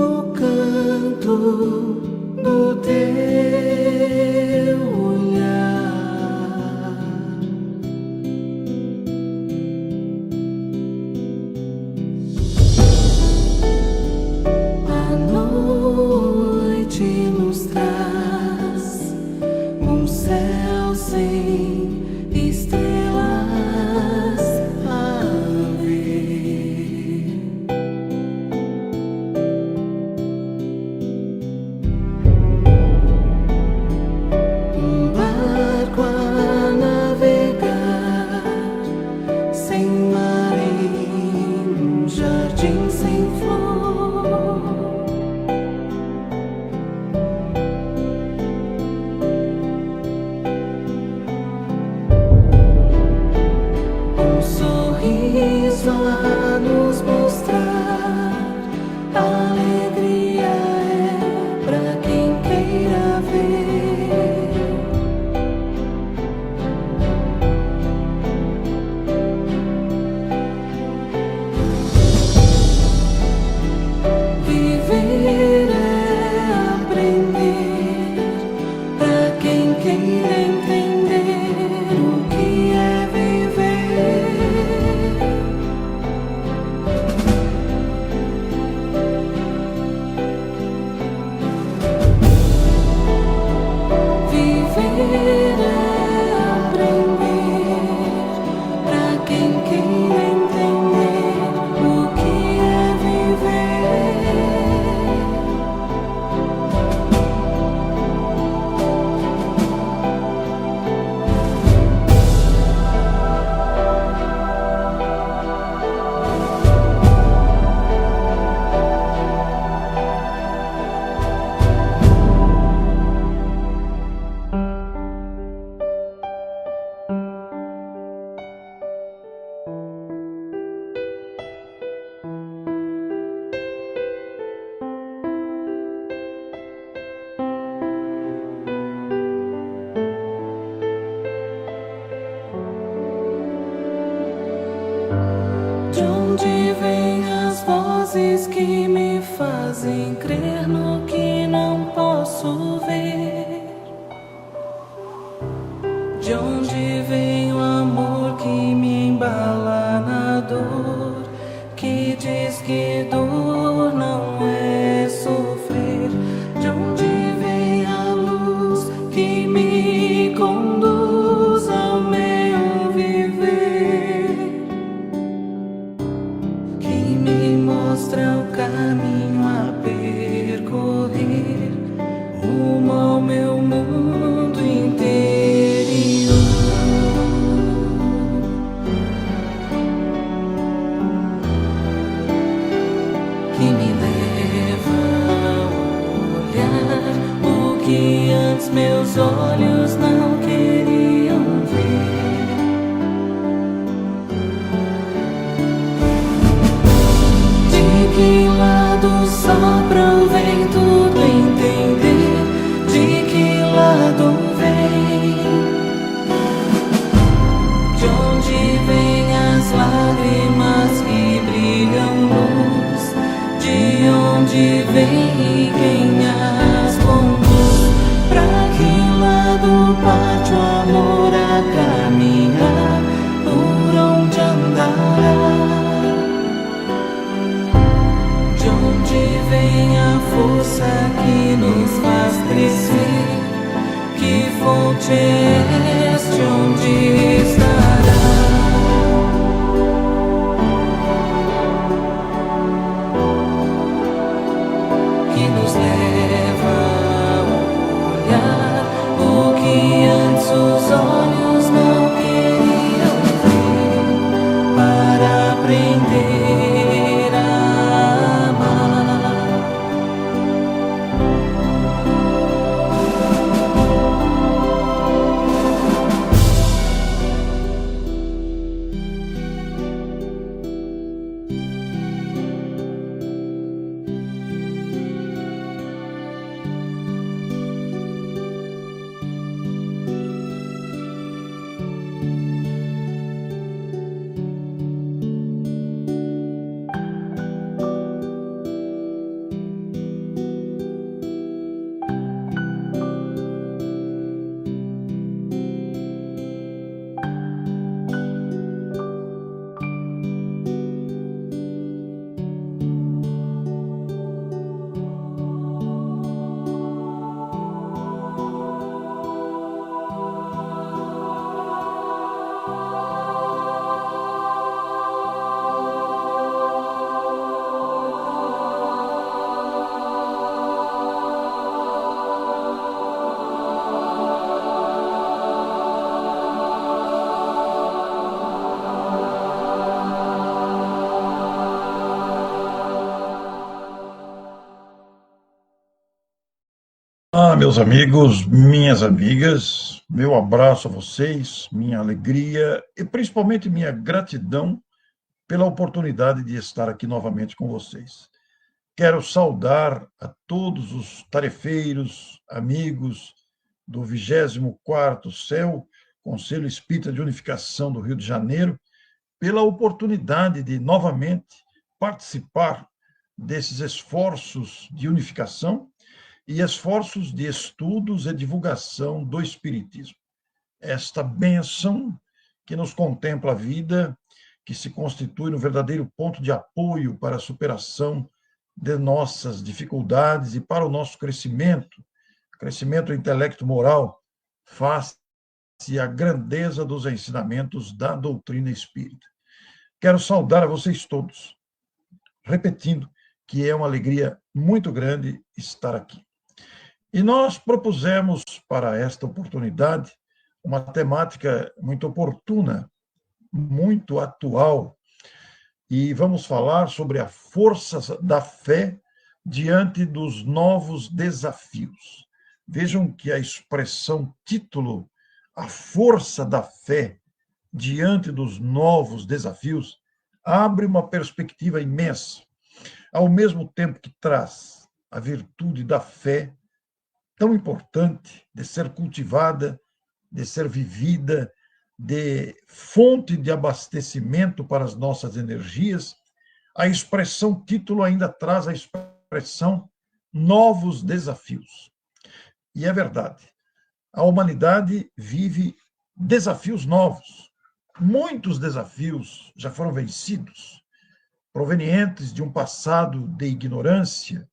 no canto do teu olhar. A noite nos traz um céu sem estrelas a ver. Um barco a navegar sem mar em um jardim sem flor. Um sorriso a nos mostrar a alegria é pra quem queira ver. Viver é aprender pra quem queira entender o que é viver. Viver é aprender pra quem queira entender o que é viver. De onde vêm as vozes que me fazem crer no que não posso ver? De onde vem o amor que me embala na dor, que diz que dor não é sofrer? De onde vem a luz que me conduz ao meu viver, que me mostra o caminho a percorrer rumo ao meu mundo interior, que me leva a olhar o que antes meus olhos não queriam ver. De que lado sopra o vento do entender? De que lado vem? De onde vêm as lágrimas que brilham luz? De onde vem quem as conduz? Pra que lado parte o amor a caminhar? Por onde andará? De onde vem a força que nos faz crescer? Que fonte é este? Onde estará? Que nos leva a olhar o que antes os olhos não queriam ver, para aprender a amar. Meus amigos, minhas amigas, meu abraço a vocês, minha alegria e principalmente minha gratidão pela oportunidade de estar aqui novamente com vocês. Quero saudar a todos os tarefeiros, amigos do 24º CEU, Conselho Espírita de Unificação do Rio de Janeiro, pela oportunidade de novamente participar desses esforços de unificação e esforços de estudos e divulgação do Espiritismo. Esta bênção que nos contempla a vida, que se constitui no verdadeiro ponto de apoio para a superação de nossas dificuldades e para o nosso crescimento intelecto-moral, face à grandeza dos ensinamentos da doutrina espírita. Quero saudar a vocês todos, repetindo que é uma alegria muito grande estar aqui. E nós propusemos para esta oportunidade uma temática muito oportuna, muito atual, e vamos falar sobre a força da fé diante dos novos desafios. Vejam que a expressão título, a força da fé diante dos novos desafios, abre uma perspectiva imensa, ao mesmo tempo que traz a virtude da fé, tão importante de ser cultivada, de ser vivida, de fonte de abastecimento para as nossas energias, a expressão título ainda traz a expressão novos desafios. E é verdade, a humanidade vive desafios novos. Muitos desafios já foram vencidos, provenientes de um passado de ignorância,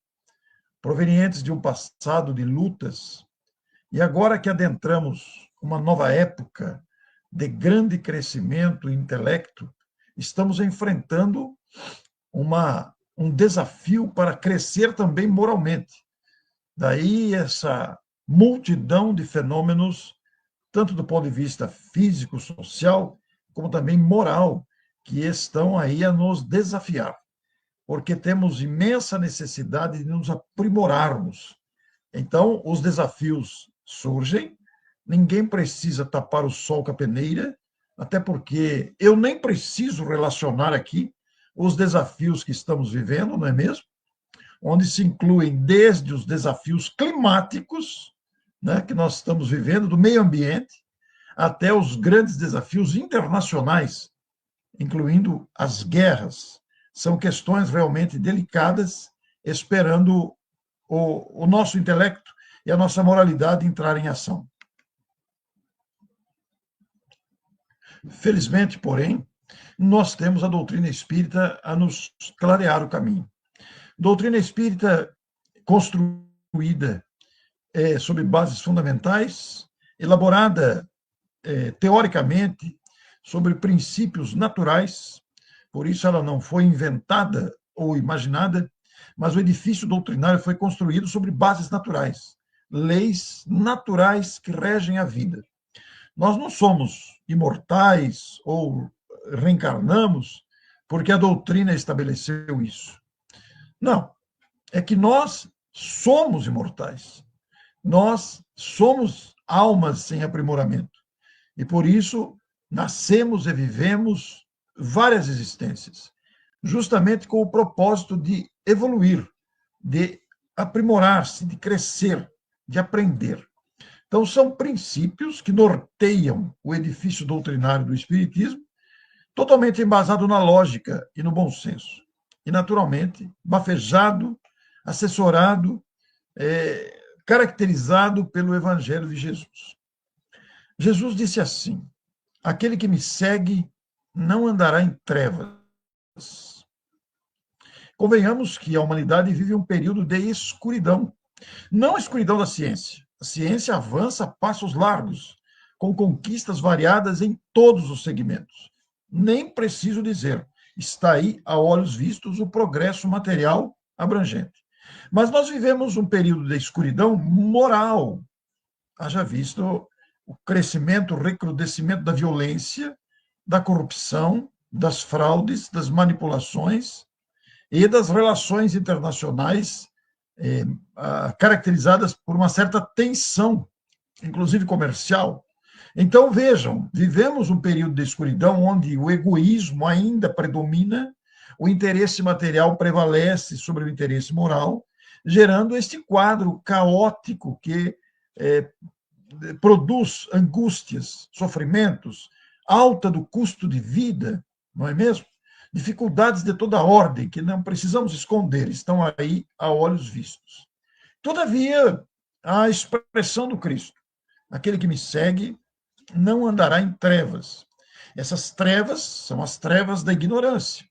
provenientes de um passado de lutas, e agora que adentramos uma nova época de grande crescimento e intelecto, estamos enfrentando um desafio para crescer também moralmente. Daí essa multidão de fenômenos, tanto do ponto de vista físico, social, como também moral, que estão aí a nos desafiar, porque temos imensa necessidade de nos aprimorarmos. Então, os desafios surgem, ninguém precisa tapar o sol com a peneira, até porque eu nem preciso relacionar aqui os desafios que estamos vivendo, não é mesmo? Onde se incluem desde os desafios climáticos, né, que nós estamos vivendo, do meio ambiente, até os grandes desafios internacionais, incluindo as guerras. São questões realmente delicadas, esperando o nosso intelecto e a nossa moralidade entrar em ação. Felizmente, porém, nós temos a doutrina espírita a nos clarear o caminho. Doutrina espírita construída sobre bases fundamentais, elaborada teoricamente sobre princípios naturais, por isso ela não foi inventada ou imaginada, mas o edifício doutrinário foi construído sobre bases naturais, leis naturais que regem a vida. Nós não somos imortais ou reencarnamos porque a doutrina estabeleceu isso. Não, é que nós somos imortais. Nós somos almas sem aprimoramento. E por isso nascemos e vivemos várias existências, justamente com o propósito de evoluir, de aprimorar-se, de crescer, de aprender. Então, são princípios que norteiam o edifício doutrinário do Espiritismo, totalmente embasado na lógica e no bom senso. E, naturalmente, bafejado, assessorado, caracterizado pelo Evangelho de Jesus. Jesus disse assim: aquele que me segue não andará em trevas. Convenhamos que a humanidade vive um período de escuridão. Não a escuridão da ciência. A ciência avança a passos largos, com conquistas variadas em todos os segmentos. Nem preciso dizer, está aí, a olhos vistos, o progresso material abrangente. Mas nós vivemos um período de escuridão moral. Haja visto o crescimento, o recrudescimento da violência, da corrupção, das fraudes, das manipulações e das relações internacionais caracterizadas por uma certa tensão, inclusive comercial. Então, vejam, vivemos um período de escuridão onde o egoísmo ainda predomina, o interesse material prevalece sobre o interesse moral, gerando este quadro caótico que produz angústias, sofrimentos, alta do custo de vida, não é mesmo? Dificuldades de toda ordem que não precisamos esconder, estão aí a olhos vistos. Todavia, a expressão do Cristo, aquele que me segue não andará em trevas. Essas trevas são as trevas da ignorância.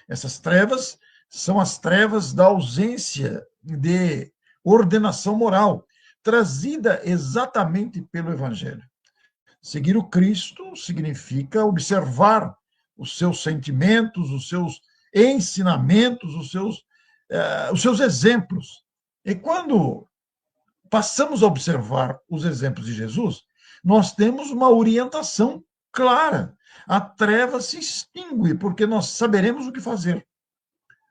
Essas trevas são as trevas da ausência de ordenação moral, trazida exatamente pelo Evangelho. Seguir o Cristo significa observar os seus sentimentos, os seus ensinamentos, os seus exemplos. E quando passamos a observar os exemplos de Jesus, nós temos uma orientação clara. A treva se extingue, porque nós saberemos o que fazer.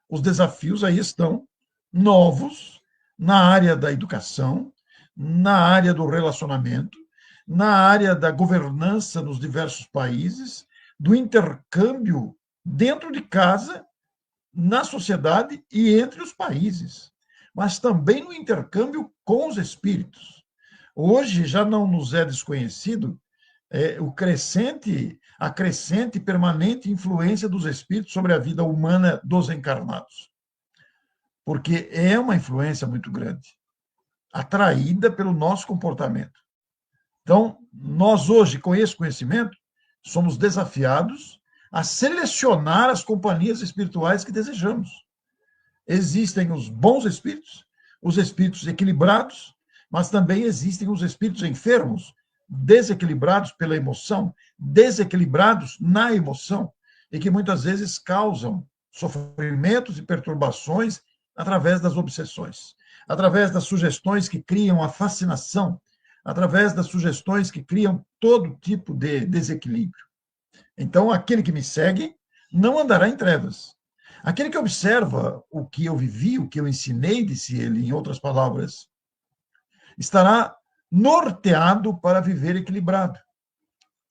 Os desafios aí estão novos na área da educação, na área do relacionamento, na área da governança nos diversos países, do intercâmbio dentro de casa, na sociedade e entre os países, mas também no intercâmbio com os espíritos. Hoje já não nos é desconhecido a crescente e permanente influência dos espíritos sobre a vida humana dos encarnados. Porque é uma influência muito grande, atraída pelo nosso comportamento. Então, nós hoje, com esse conhecimento, somos desafiados a selecionar as companhias espirituais que desejamos. Existem os bons espíritos, os espíritos equilibrados, mas também existem os espíritos enfermos, desequilibrados pela emoção, desequilibrados na emoção, e que muitas vezes causam sofrimentos e perturbações através das obsessões, através das sugestões que criam a fascinação, através das sugestões que criam todo tipo de desequilíbrio. Então, aquele que me segue não andará em trevas. Aquele que observa o que eu vivi, o que eu ensinei, disse ele, em outras palavras, estará norteado para viver equilibrado.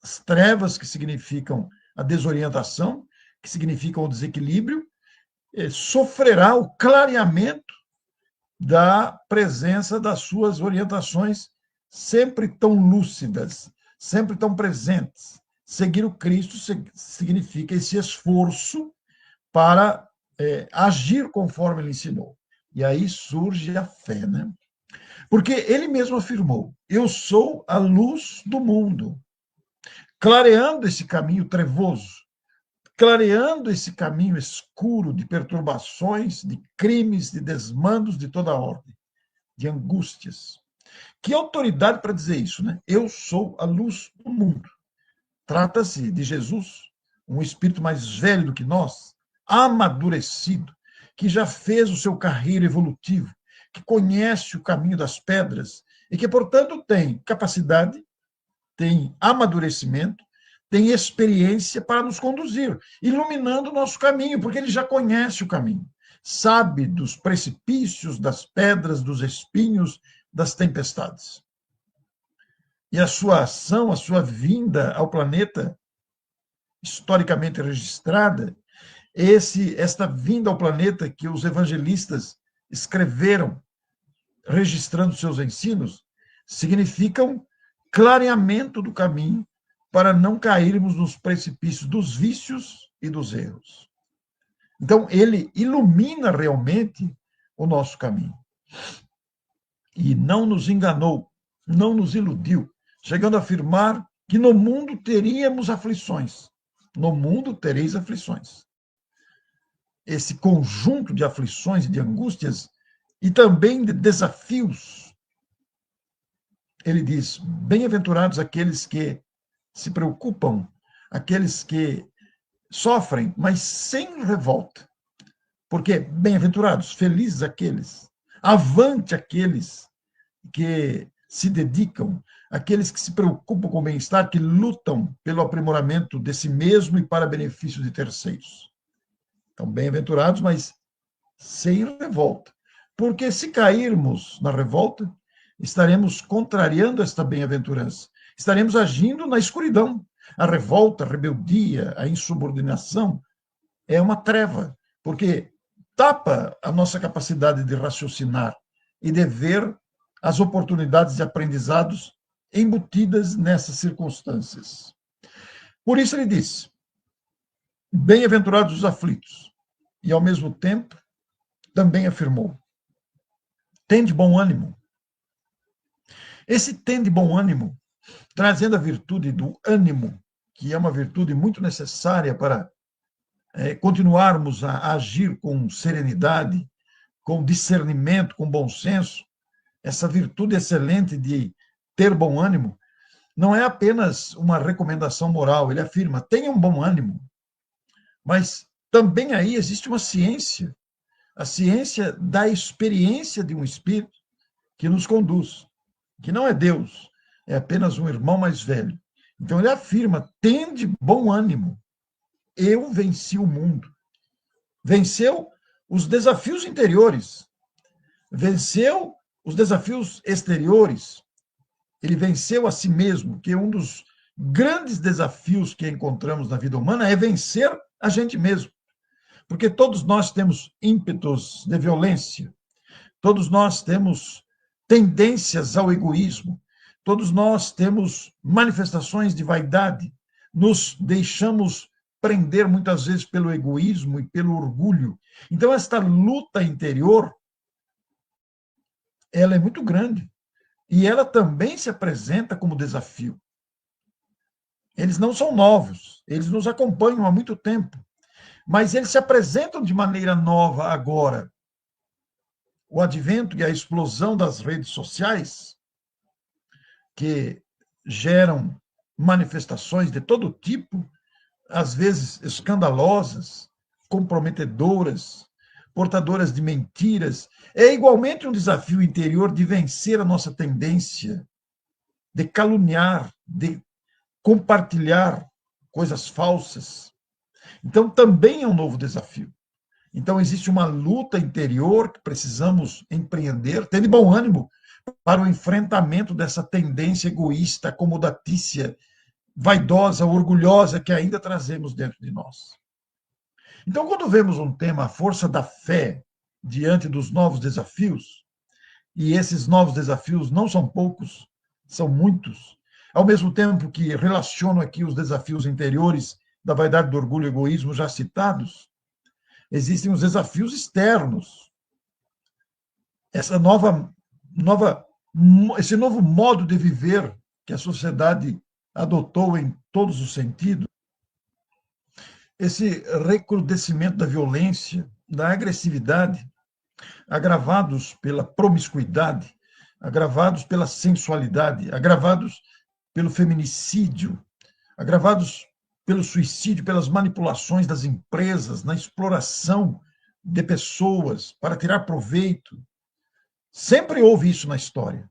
As trevas, que significam a desorientação, que significam o desequilíbrio, sofrerá o clareamento da presença das suas orientações sempre tão lúcidas, sempre tão presentes. Seguir o Cristo significa esse esforço para agir conforme ele ensinou. E aí surge a fé, né? Porque ele mesmo afirmou: eu sou a luz do mundo, clareando esse caminho trevoso, clareando esse caminho escuro de perturbações, de crimes, de desmandos de toda ordem, de angústias. Que autoridade para dizer isso, né? Eu sou a luz do mundo. Trata-se de Jesus, um espírito mais velho do que nós, amadurecido, que já fez o seu carreira evolutivo, que conhece o caminho das pedras e que, portanto, tem capacidade, tem amadurecimento, tem experiência para nos conduzir, iluminando o nosso caminho, porque ele já conhece o caminho, sabe dos precipícios, das pedras, dos espinhos, das tempestades. E a sua ação, a sua vinda ao planeta, historicamente registrada, esta vinda ao planeta que os evangelistas escreveram, registrando seus ensinos, significam clareamento do caminho para não cairmos nos precipícios dos vícios e dos erros. Então, ele ilumina realmente o nosso caminho. E não nos enganou, não nos iludiu, chegando a afirmar que no mundo teríamos aflições. No mundo tereis aflições. Esse conjunto de aflições e de angústias e também de desafios. Ele diz: bem-aventurados aqueles que se preocupam, aqueles que sofrem, mas sem revolta. Porque bem-aventurados, felizes aqueles, avante aqueles que se dedicam, aqueles que se preocupam com o bem-estar, que lutam pelo aprimoramento de si mesmo e para benefício de terceiros. Então, bem-aventurados, mas sem revolta. Porque se cairmos na revolta, estaremos contrariando esta bem-aventurança, estaremos agindo na escuridão. A revolta, a rebeldia, a insubordinação é uma treva, porque tapa a nossa capacidade de raciocinar e de ver as oportunidades de aprendizados embutidas nessas circunstâncias. Por isso ele diz: bem-aventurados os aflitos, e ao mesmo tempo também afirmou: tende bom ânimo. Esse tende bom ânimo, trazendo a virtude do ânimo, que é uma virtude muito necessária para continuarmos a agir com serenidade, com discernimento, com bom senso. Essa virtude excelente de ter bom ânimo não é apenas uma recomendação moral. Ele afirma: tenha um bom ânimo. Mas também aí existe uma ciência, a ciência da experiência de um espírito que nos conduz, que não é Deus, é apenas um irmão mais velho. Então ele afirma: tende bom ânimo. Eu venci o mundo. Venceu os desafios interiores, venceu os desafios exteriores, ele venceu a si mesmo, que um dos grandes desafios que encontramos na vida humana é vencer a gente mesmo. Porque todos nós temos ímpetos de violência, todos nós temos tendências ao egoísmo, todos nós temos manifestações de vaidade, nos deixamos prender muitas vezes pelo egoísmo e pelo orgulho. Então, esta luta interior, ela é muito grande. E ela também se apresenta como desafio. Eles não são novos, eles nos acompanham há muito tempo, mas eles se apresentam de maneira nova agora. O advento e a explosão das redes sociais, que geram manifestações de todo tipo, às vezes escandalosas, comprometedoras, portadoras de mentiras, é igualmente um desafio interior de vencer a nossa tendência de caluniar, de compartilhar coisas falsas. Então, também é um novo desafio. Então, existe uma luta interior que precisamos empreender, tendo bom ânimo para o enfrentamento dessa tendência egoísta, acomodatícia, vaidosa, orgulhosa que ainda trazemos dentro de nós. Então, quando vemos um tema, a força da fé diante dos novos desafios, e esses novos desafios não são poucos, são muitos, ao mesmo tempo que relaciono aqui os desafios interiores da vaidade, do orgulho e egoísmo já citados, existem os desafios externos. Esse novo modo de viver que a sociedade adotou em todos os sentidos, esse recrudescimento da violência, da agressividade, agravados pela promiscuidade, agravados pela sensualidade, agravados pelo feminicídio, agravados pelo suicídio, pelas manipulações das empresas, na exploração de pessoas para tirar proveito. Sempre houve isso na história.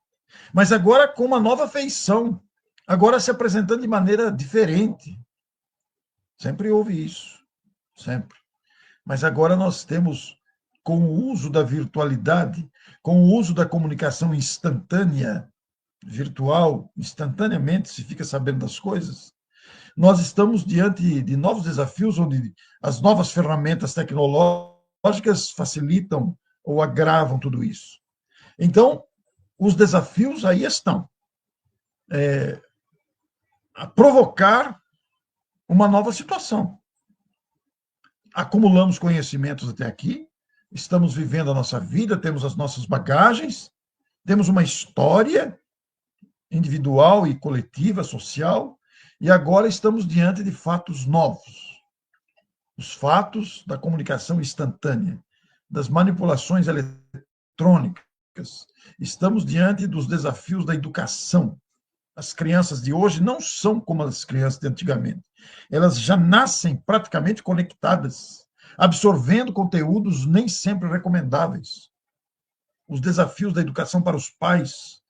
Mas agora com uma nova feição, agora se apresentando de maneira diferente. Sempre houve isso, sempre. Mas agora nós temos, com o uso da virtualidade, com o uso da comunicação instantânea, virtual, instantaneamente se fica sabendo das coisas, nós estamos diante de novos desafios, onde as novas ferramentas tecnológicas facilitam ou agravam tudo isso. Então, os desafios aí estão. A provocar uma nova situação. Acumulamos conhecimentos até aqui, estamos vivendo a nossa vida, temos as nossas bagagens, temos uma história individual e coletiva, social, e agora estamos diante de fatos novos. Os fatos da comunicação instantânea, das manipulações eletrônicas. Estamos diante dos desafios da educação. As crianças de hoje não são como as crianças de antigamente. Elas já nascem praticamente conectadas, absorvendo conteúdos nem sempre recomendáveis. Os desafios da educação para os pais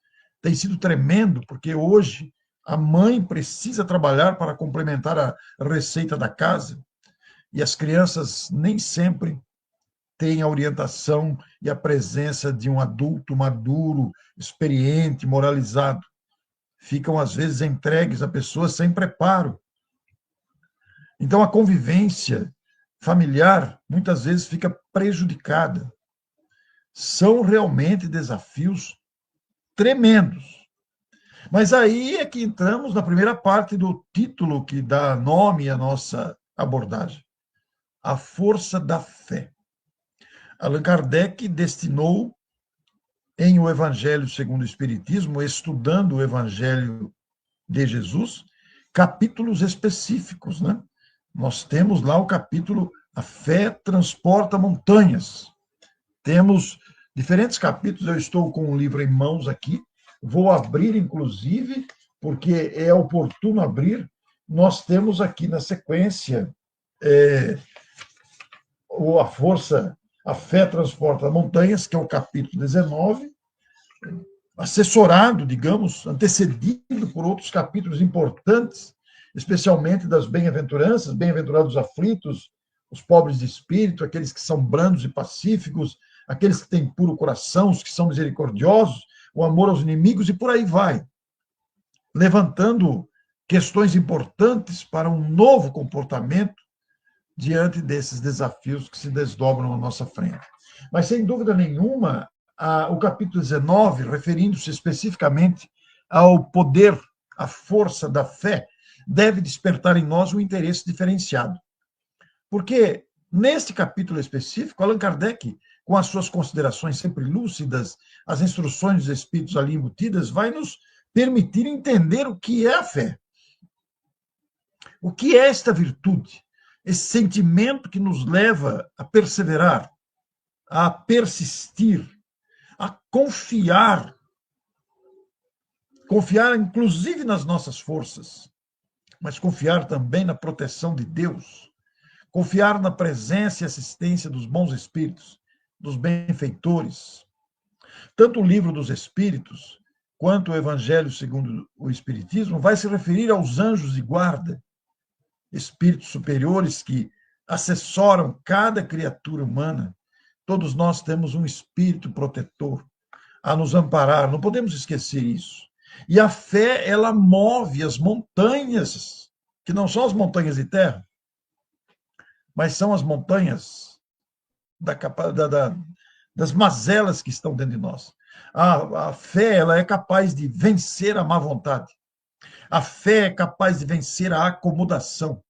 têm sido tremendo, porque hoje a mãe precisa trabalhar para complementar a receita da casa, e as crianças nem sempre têm a orientação e a presença de um adulto maduro, experiente, moralizado. Ficam, às vezes, entregues a pessoas sem preparo. Então, a convivência familiar, muitas vezes, fica prejudicada. São realmente desafios tremendos. Mas aí é que entramos na primeira parte do título que dá nome à nossa abordagem: a força da fé. Allan Kardec destinou em O Evangelho segundo o Espiritismo, estudando o Evangelho de Jesus, capítulos específicos, né? Nós temos lá o capítulo A Fé Transporta Montanhas. Temos diferentes capítulos, eu estou com um livro em mãos aqui, vou abrir, inclusive, porque é oportuno abrir. Nós temos aqui na sequência a Fé Transporta Montanhas, que é o capítulo 19, assessorado, digamos, antecedido por outros capítulos importantes, especialmente das bem-aventuranças, bem-aventurados aflitos, os pobres de espírito, aqueles que são brandos e pacíficos, aqueles que têm puro coração, os que são misericordiosos, o amor aos inimigos, e por aí vai, levantando questões importantes para um novo comportamento diante desses desafios que se desdobram à nossa frente. Mas, sem dúvida nenhuma, o capítulo 19, referindo-se especificamente ao poder, à força da fé, deve despertar em nós um interesse diferenciado. Porque, neste capítulo específico, Allan Kardec, com as suas considerações sempre lúcidas, as instruções dos Espíritos ali embutidas, vai nos permitir entender o que é a fé. O que é esta virtude? Esse sentimento que nos leva a perseverar, a persistir, a confiar inclusive nas nossas forças, mas confiar também na proteção de Deus, confiar na presença e assistência dos bons espíritos, dos benfeitores. Tanto o Livro dos Espíritos, quanto o Evangelho segundo o Espiritismo, vai se referir aos anjos de guarda, espíritos superiores que assessoram cada criatura humana. Todos nós temos um espírito protetor a nos amparar, não podemos esquecer isso. E a fé, ela move as montanhas, que não são as montanhas de terra, mas são as montanhas das mazelas que estão dentro de nós. A fé, ela é capaz de vencer a má vontade. A fé é capaz de vencer a acomodação.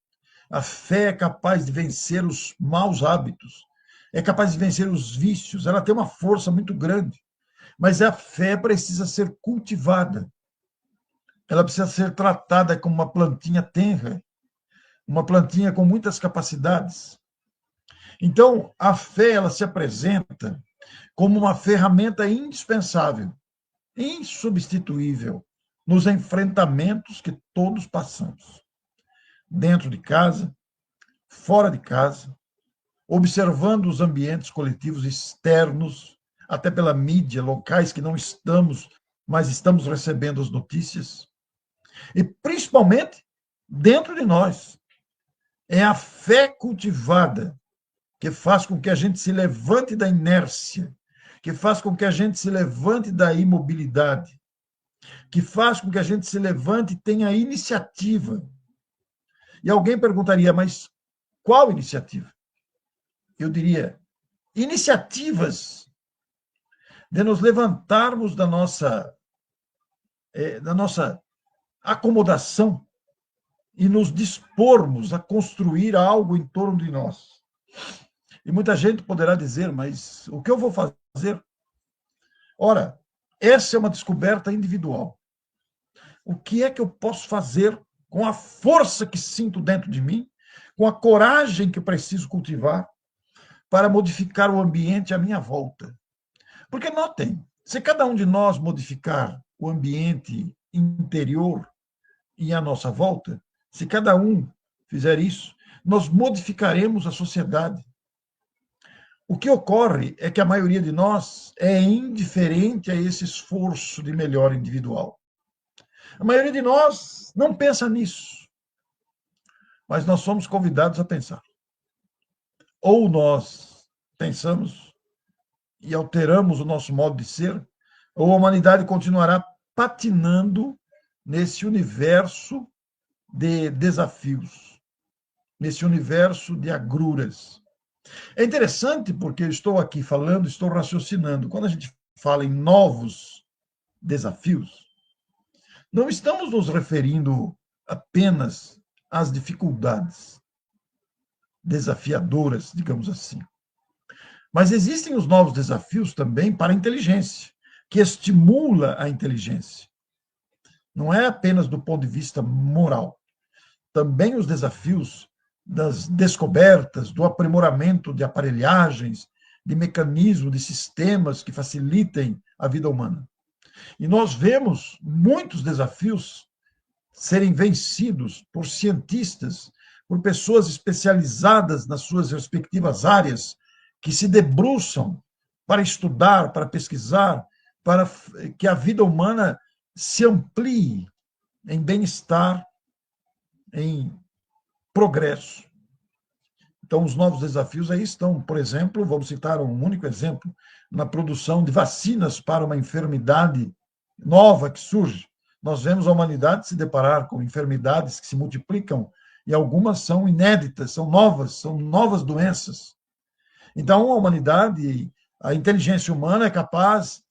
A fé é capaz de vencer os maus hábitos. É capaz de vencer os vícios. Ela tem uma força muito grande. Mas a fé precisa ser cultivada. Ela precisa ser tratada como uma plantinha tenra, uma plantinha com muitas capacidades. Então, a fé, ela se apresenta como uma ferramenta indispensável, insubstituível, nos enfrentamentos que todos passamos. Dentro de casa, fora de casa, observando os ambientes coletivos externos, até pela mídia, locais que não estamos, mas estamos recebendo as notícias. E, principalmente, dentro de nós. É a fé cultivada que faz com que a gente se levante da inércia, que faz com que a gente se levante da imobilidade, que faz com que a gente se levante e tenha iniciativa. E alguém perguntaria, mas qual iniciativa? Eu diria, iniciativas de nos levantarmos da nossa acomodação e nos dispormos a construir algo em torno de nós. E muita gente poderá dizer, mas o que eu vou fazer? Ora, essa é uma descoberta individual. O que é que eu posso fazer com a força que sinto dentro de mim, com a coragem que preciso cultivar para modificar o ambiente à minha volta? Porque notem, se cada um de nós modificar o ambiente interior e à nossa volta, se cada um fizer isso, nós modificaremos a sociedade. O que ocorre é que a maioria de nós é indiferente a esse esforço de melhora individual. A maioria de nós não pensa nisso, mas nós somos convidados a pensar. Ou nós pensamos e alteramos o nosso modo de ser, ou a humanidade continuará patinando nesse universo de desafios, nesse universo de agruras. É interessante porque eu estou aqui falando, estou raciocinando. Quando a gente fala em novos desafios, não estamos nos referindo apenas às dificuldades desafiadoras, digamos assim. Mas existem os novos desafios também para a inteligência, que estimula a inteligência. Não é apenas do ponto de vista moral. Também os desafios das descobertas, do aprimoramento de aparelhagens, de mecanismos, de sistemas que facilitem a vida humana. E nós vemos muitos desafios serem vencidos por cientistas, por pessoas especializadas nas suas respectivas áreas, que se debruçam para estudar, para pesquisar, para que a vida humana se amplie em bem-estar, em progresso. Então, os novos desafios aí estão, por exemplo, vamos citar um único exemplo, na produção de vacinas para uma enfermidade nova que surge. Nós vemos a humanidade se deparar com enfermidades que se multiplicam e algumas são inéditas, são novas doenças. Então, a humanidade, a inteligência humana é capaz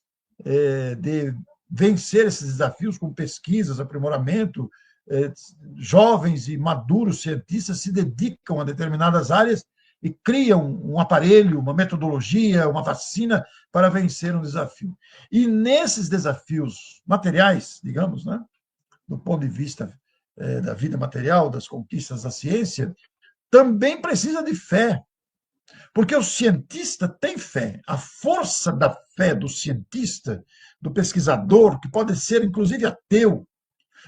de vencer esses desafios com pesquisas, aprimoramento. Jovens e maduros cientistas se dedicam a determinadas áreas e criam um aparelho, uma metodologia, uma vacina para vencer um desafio. E nesses desafios materiais, digamos, né, do ponto de vista da vida material, das conquistas da ciência, também precisa de fé. Porque o cientista tem fé. A força da fé do cientista, do pesquisador, que pode ser inclusive ateu,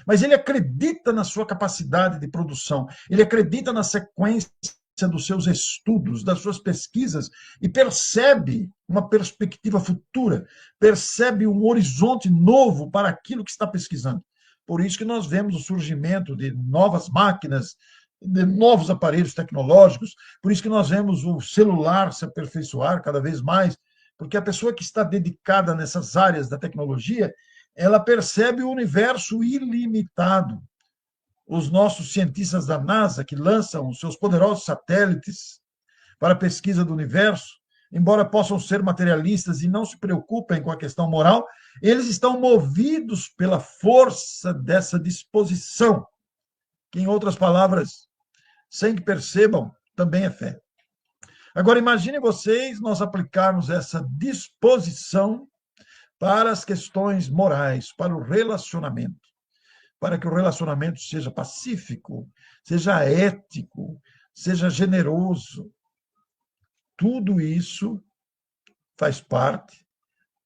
mas ele acredita na sua capacidade de produção, ele acredita na sequência dos seus estudos, das suas pesquisas, e percebe uma perspectiva futura, percebe um horizonte novo para aquilo que está pesquisando. Por isso que nós vemos o surgimento de novas máquinas, de novos aparelhos tecnológicos, por isso que nós vemos o celular se aperfeiçoar cada vez mais, porque a pessoa que está dedicada nessas áreas da tecnologia, ela percebe o universo ilimitado. Os nossos cientistas da NASA, que lançam os seus poderosos satélites para a pesquisa do universo, embora possam ser materialistas e não se preocupem com a questão moral, eles estão movidos pela força dessa disposição, que, em outras palavras, sem que percebam, também é fé. Agora, imaginem vocês nós aplicarmos essa disposição para as questões morais, para o relacionamento, para que o relacionamento seja pacífico, seja ético, seja generoso. Tudo isso faz parte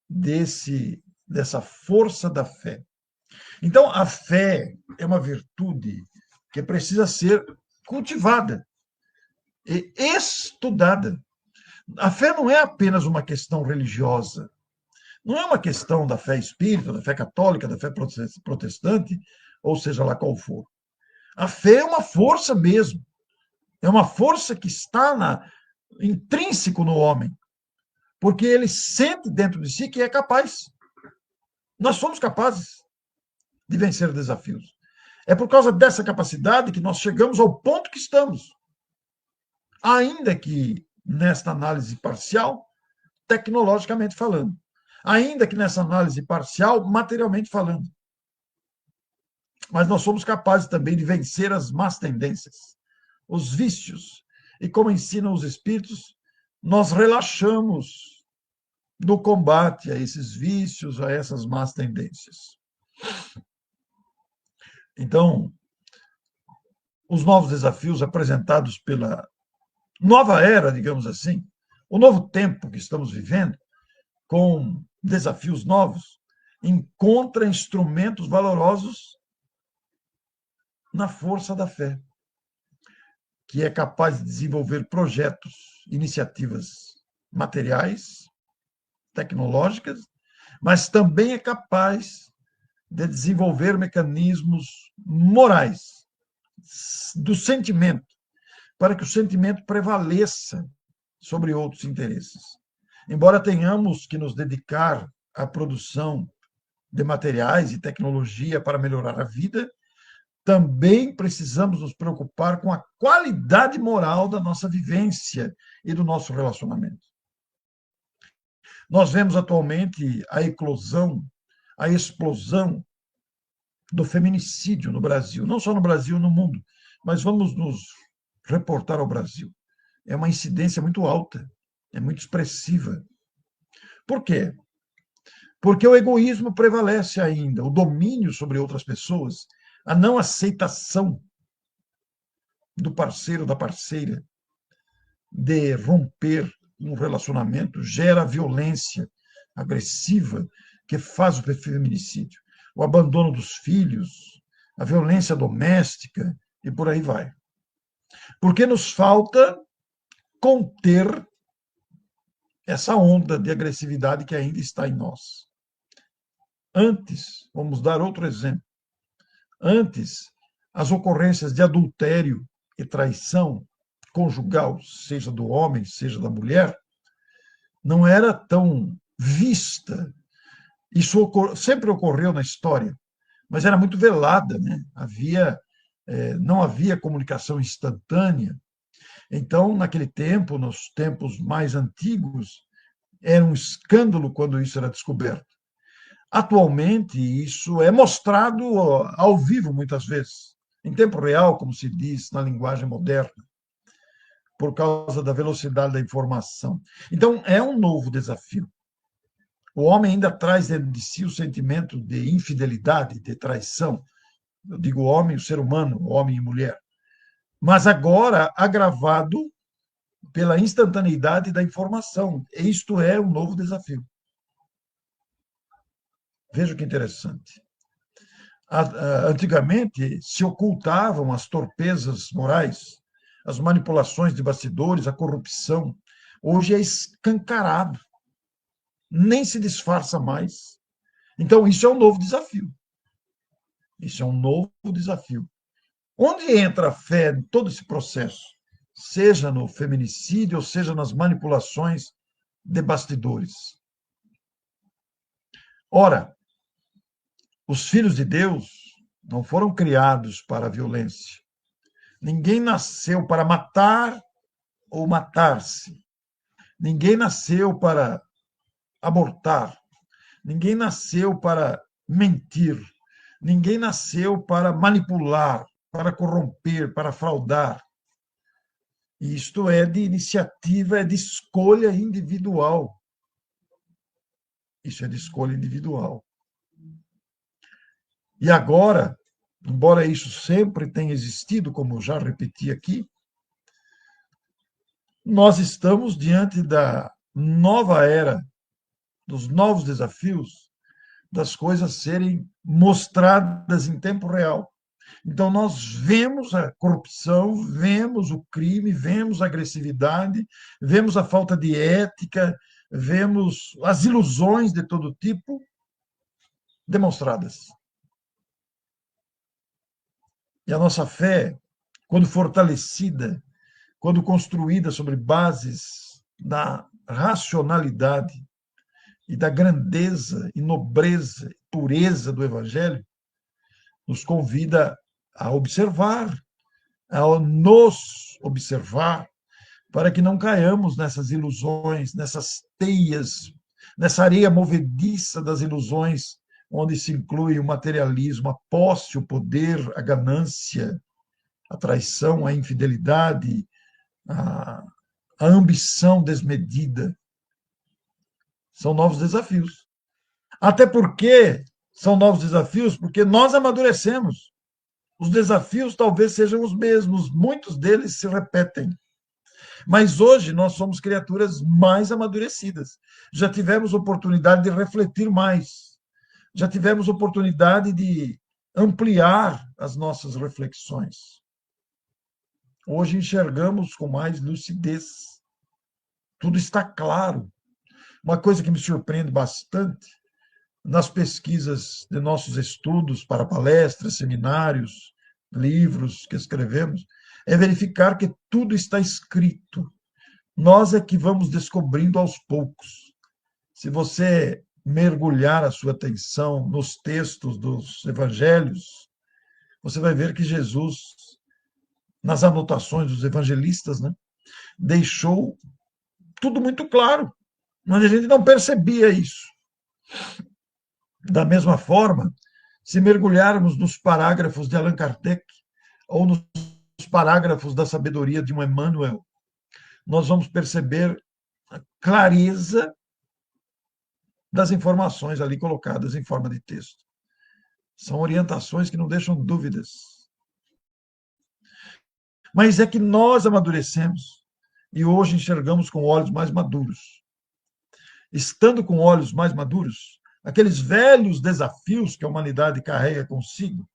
dessa força da fé. Então, a fé é uma virtude que precisa ser cultivada e estudada. A fé não é apenas uma questão religiosa, não é uma questão da fé espírita, da fé católica, da fé protestante, ou seja lá qual for. A fé é uma força mesmo. É uma força que está intrínseco no homem, porque ele sente dentro de si que é capaz. Nós somos capazes de vencer desafios. É por causa dessa capacidade que nós chegamos ao ponto que estamos. Ainda que nesta análise parcial, tecnologicamente falando. Ainda que nessa análise parcial, materialmente falando. Mas nós somos capazes também de vencer as más tendências, os vícios. E como ensinam os espíritos, nós relaxamos no combate a esses vícios, a essas más tendências. Então, os novos desafios apresentados pela nova era, digamos assim, o novo tempo que estamos vivendo, com desafios novos, encontra instrumentos valorosos na força da fé, que é capaz de desenvolver projetos, iniciativas materiais, tecnológicas, mas também é capaz de desenvolver mecanismos morais do sentimento, para que o sentimento prevaleça sobre outros interesses. Embora tenhamos que nos dedicar à produção de materiais e tecnologia para melhorar a vida, também precisamos nos preocupar com a qualidade moral da nossa vivência e do nosso relacionamento. Nós vemos atualmente a eclosão, a explosão do feminicídio no Brasil, não só no Brasil, no mundo, mas vamos nos reportar ao Brasil. É uma incidência muito alta, é muito expressiva. Por quê? Porque o egoísmo prevalece ainda, o domínio sobre outras pessoas, a não aceitação do parceiro, da parceira, de romper um relacionamento, gera violência agressiva que faz o feminicídio, o abandono dos filhos, a violência doméstica e por aí vai. Porque nos falta conter essa onda de agressividade que ainda está em nós. Antes, vamos dar outro exemplo, antes, as ocorrências de adultério e traição conjugal, seja do homem, seja da mulher, não era tão vista. Isso sempre ocorreu na história, mas era muito velada, né? Não havia comunicação instantânea. Então, naquele tempo, nos tempos mais antigos, era um escândalo quando isso era descoberto. Atualmente, isso é mostrado ao vivo, muitas vezes, em tempo real, como se diz na linguagem moderna, por causa da velocidade da informação. Então, é um novo desafio. O homem ainda traz dentro de si o sentimento de infidelidade, de traição. Eu digo homem, o ser humano, homem e mulher. Mas agora agravado pela instantaneidade da informação. Isto é um novo desafio. Veja que interessante. Antigamente se ocultavam as torpezas morais, as manipulações de bastidores, a corrupção. Hoje é escancarado. Nem se disfarça mais. Então, isso é um novo desafio. Isso é um novo desafio. Onde entra a fé em todo esse processo? Seja no feminicídio, ou seja nas manipulações de bastidores. Ora, os filhos de Deus não foram criados para a violência. Ninguém nasceu para matar ou matar-se. Ninguém nasceu para abortar. Ninguém nasceu para mentir. Ninguém nasceu para manipular, para corromper, para fraudar. Isto é de iniciativa, é de escolha individual. Isso é de escolha individual. E agora, embora isso sempre tenha existido, como já repeti aqui, nós estamos diante da nova era, dos novos desafios, das coisas serem mostradas em tempo real. Então, nós vemos a corrupção, vemos o crime, vemos a agressividade, vemos a falta de ética, vemos as ilusões de todo tipo demonstradas. E a nossa fé, quando fortalecida, quando construída sobre bases da racionalidade e da grandeza e nobreza e pureza do Evangelho, nos convida a observar, a nos observar, para que não caiamos nessas ilusões, nessas teias, nessa areia movediça das ilusões, onde se inclui o materialismo, a posse, o poder, a ganância, a traição, a infidelidade, a ambição desmedida. São novos desafios. Até porque são novos desafios, porque nós amadurecemos. Os desafios talvez sejam os mesmos, muitos deles se repetem. Mas hoje nós somos criaturas mais amadurecidas. Já tivemos oportunidade de refletir mais. Já tivemos oportunidade de ampliar as nossas reflexões. Hoje enxergamos com mais lucidez. Tudo está claro. Uma coisa que me surpreende bastante nas pesquisas de nossos estudos para palestras, seminários, livros que escrevemos, é verificar que tudo está escrito. Nós é que vamos descobrindo aos poucos. Se você mergulhar a sua atenção nos textos dos evangelhos, você vai ver que Jesus, nas anotações dos evangelistas, né, deixou tudo muito claro, mas a gente não percebia isso. Da mesma forma, se mergulharmos nos parágrafos de Allan Kardec ou nos parágrafos da sabedoria de um Emmanuel, nós vamos perceber a clareza das informações ali colocadas em forma de texto. São orientações que não deixam dúvidas. Mas é que nós amadurecemos e hoje enxergamos com olhos mais maduros. Estando com olhos mais maduros, aqueles velhos desafios que a humanidade carrega consigo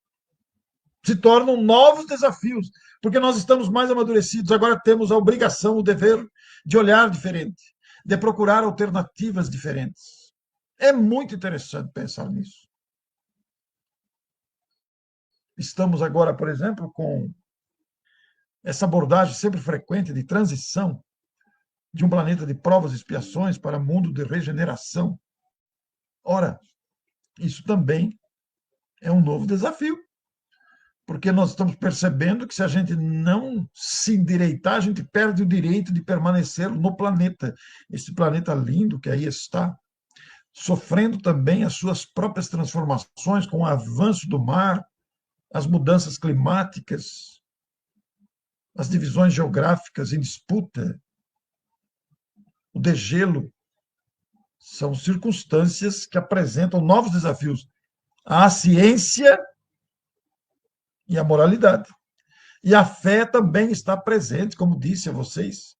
se tornam novos desafios, porque nós estamos mais amadurecidos, agora temos a obrigação, o dever de olhar diferente, de procurar alternativas diferentes. É muito interessante pensar nisso. Estamos agora, por exemplo, com essa abordagem sempre frequente de transição de um planeta de provas e expiações para um mundo de regeneração. Ora, isso também é um novo desafio, porque nós estamos percebendo que se a gente não se endireitar, a gente perde o direito de permanecer no planeta, esse planeta lindo que aí está, sofrendo também as suas próprias transformações com o avanço do mar, as mudanças climáticas, as divisões geográficas em disputa, o degelo, são circunstâncias que apresentam novos desafios à ciência e à moralidade. E a fé também está presente, como disse a vocês,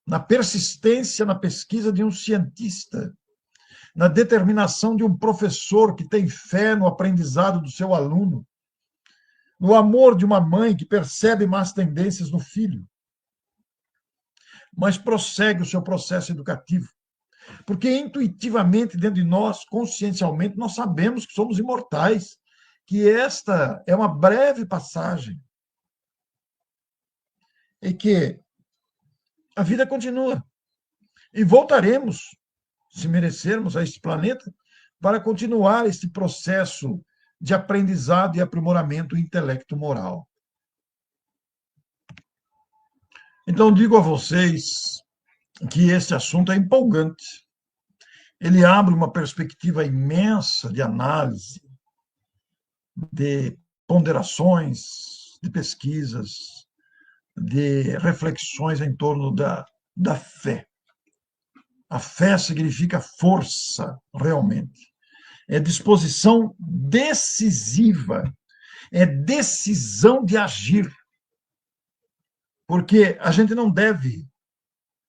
na persistência na pesquisa de um cientista, na determinação de um professor que tem fé no aprendizado do seu aluno, no amor de uma mãe que percebe más tendências no filho, mas prossegue o seu processo educativo. Porque intuitivamente, dentro de nós, consciencialmente, nós sabemos que somos imortais, que esta é uma breve passagem e que a vida continua. E voltaremos, se merecermos, a este planeta para continuar este processo de aprendizado e aprimoramento intelecto-moral. Então, digo a vocês que esse assunto é empolgante. Ele abre uma perspectiva imensa de análise, de ponderações, de pesquisas, de reflexões em torno da fé. A fé significa força, realmente. É disposição decisiva, é decisão de agir. Porque a gente não deve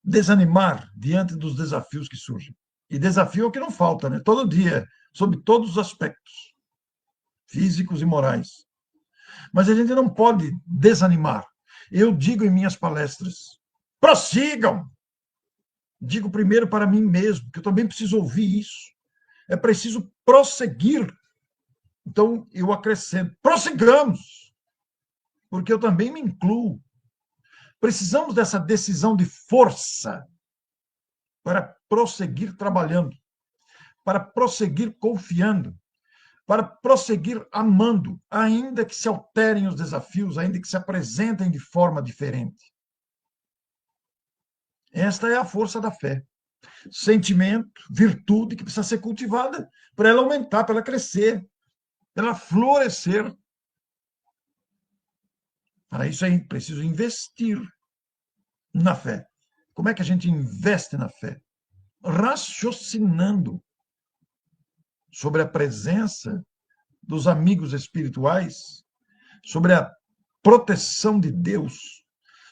desanimar diante dos desafios que surgem. E desafio é o que não falta, né? Todo dia, sob todos os aspectos, físicos e morais. Mas a gente não pode desanimar. Eu digo em minhas palestras, prossigam! Digo primeiro para mim mesmo, que eu também preciso ouvir isso. É preciso prosseguir. Então, eu acrescento, prossigamos! Porque eu também me incluo. Precisamos dessa decisão de força para prosseguir trabalhando, para prosseguir confiando, para prosseguir amando, ainda que se alterem os desafios, ainda que se apresentem de forma diferente. Esta é a força da fé. Sentimento, virtude que precisa ser cultivada para ela aumentar, para ela crescer, para ela florescer. Para isso é preciso investir na fé. Como é que a gente investe na fé? Raciocinando sobre a presença dos amigos espirituais, sobre a proteção de Deus,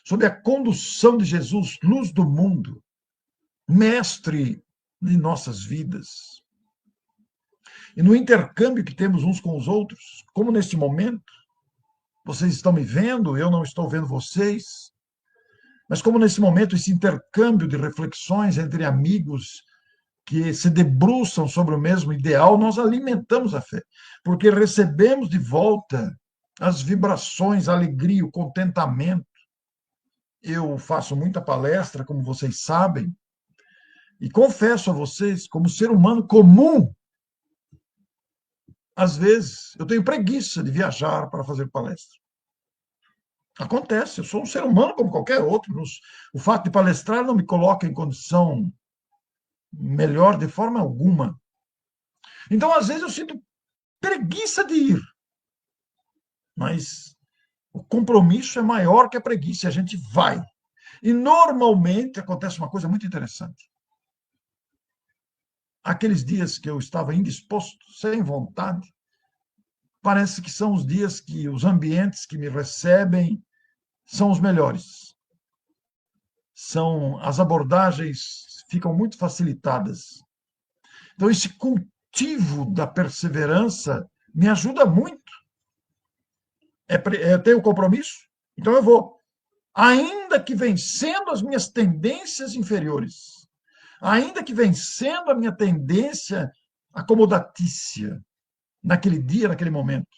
sobre a condução de Jesus, luz do mundo, mestre de nossas vidas. E no intercâmbio que temos uns com os outros, como neste momento, vocês estão me vendo, eu não estou vendo vocês, mas como nesse momento esse intercâmbio de reflexões entre amigos que se debruçam sobre o mesmo ideal, nós alimentamos a fé, porque recebemos de volta as vibrações, a alegria, o contentamento, eu faço muita palestra, como vocês sabem, e confesso a vocês, como ser humano comum, às vezes eu tenho preguiça de viajar para fazer palestra. Acontece, eu sou um ser humano como qualquer outro. O fato de palestrar não me coloca em condição melhor de forma alguma. Então, às vezes, eu sinto preguiça de ir, mas o compromisso é maior que a preguiça, e a gente vai. E, normalmente, acontece uma coisa muito interessante. Aqueles dias que eu estava indisposto, sem vontade, parece que são os dias que os ambientes que me recebem são os melhores. As abordagens ficam muito facilitadas. Então, esse cultivo da perseverança me ajuda muito. Ter o compromisso, então eu vou. Ainda que vencendo as minhas tendências inferiores, ainda que vencendo a minha tendência acomodatícia, naquele dia, naquele momento.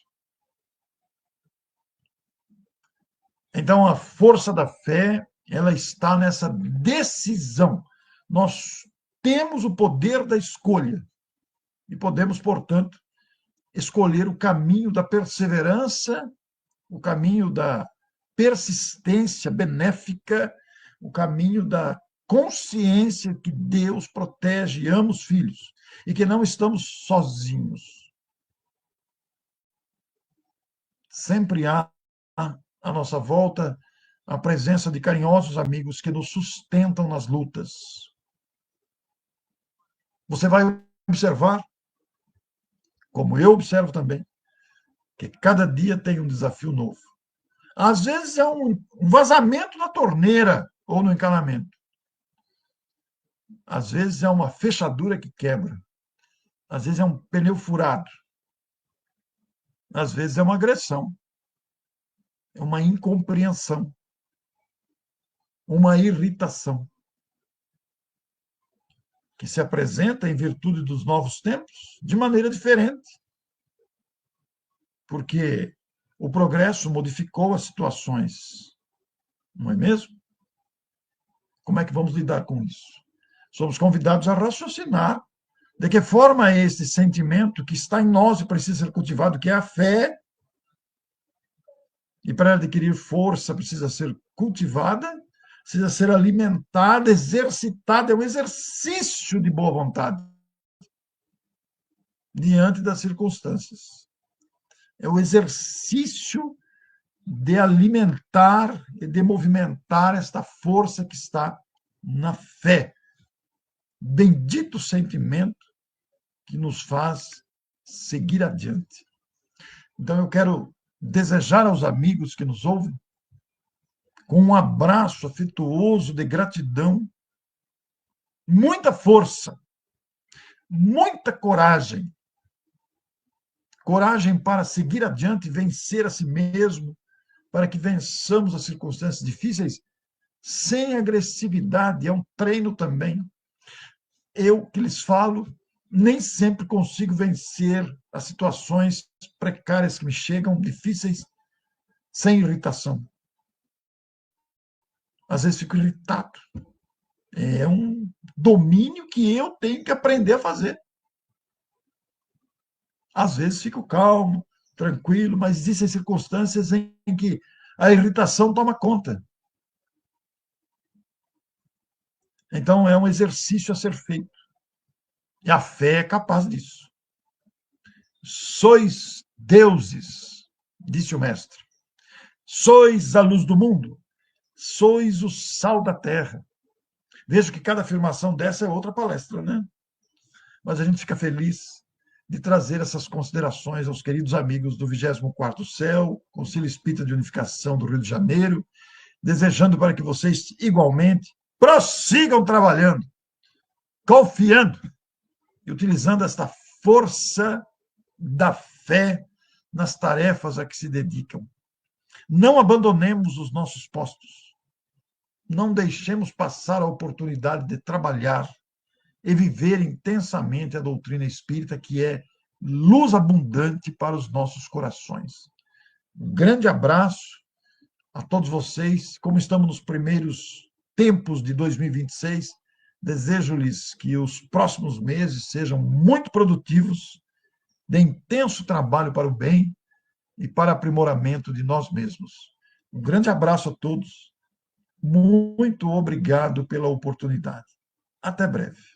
Então, a força da fé, ela está nessa decisão. Nós temos o poder da escolha e podemos, portanto, escolher o caminho da perseverança, o caminho da persistência benéfica, o caminho da consciência que Deus protege e ama os filhos e que não estamos sozinhos. Sempre há à nossa volta a presença de carinhosos amigos que nos sustentam nas lutas. Você vai observar, como eu observo também, que cada dia tem um desafio novo. Às vezes é um vazamento na torneira ou no encanamento. Às vezes é uma fechadura que quebra. Às vezes é um pneu furado. Às vezes é uma agressão. É uma incompreensão. Uma irritação. Que se apresenta em virtude dos novos tempos de maneira diferente. Porque o progresso modificou as situações. Não é mesmo? Como é que vamos lidar com isso? Somos convidados a raciocinar de que forma é esse sentimento que está em nós e precisa ser cultivado, que é a fé, e para adquirir força precisa ser cultivada, precisa ser alimentada, exercitada, é um exercício de boa vontade diante das circunstâncias. É o exercício de alimentar e de movimentar esta força que está na fé. Bendito sentimento que nos faz seguir adiante. Então, eu quero desejar aos amigos que nos ouvem, com um abraço afetuoso de gratidão, muita força, muita coragem. Coragem para seguir adiante e vencer a si mesmo, para que vençamos as circunstâncias difíceis sem agressividade. É um treino também. Eu que lhes falo, nem sempre consigo vencer as situações precárias que me chegam, difíceis, sem irritação. Às vezes fico irritado. É um domínio que eu tenho que aprender a fazer. Às vezes fico calmo, tranquilo, mas existem circunstâncias em que a irritação toma conta. Então, é um exercício a ser feito. E a fé é capaz disso. Sois deuses, disse o mestre. Sois a luz do mundo. Sois o sal da terra. Vejo que cada afirmação dessa é outra palestra, né? Mas a gente fica feliz de trazer essas considerações aos queridos amigos do 24º Céu, Concílio Espírita de Unificação do Rio de Janeiro, desejando para que vocês, igualmente, prossigam trabalhando, confiando e utilizando esta força da fé nas tarefas a que se dedicam. Não abandonemos os nossos postos. Não deixemos passar a oportunidade de trabalhar e viver intensamente a doutrina espírita, que é luz abundante para os nossos corações. Um grande abraço, a todos vocês. Como estamos nos primeiros tempos de 2026, desejo-lhes que os próximos meses sejam muito produtivos, de intenso trabalho para o bem e para aprimoramento de nós mesmos. Um grande abraço a todos. Muito obrigado pela oportunidade. Até breve.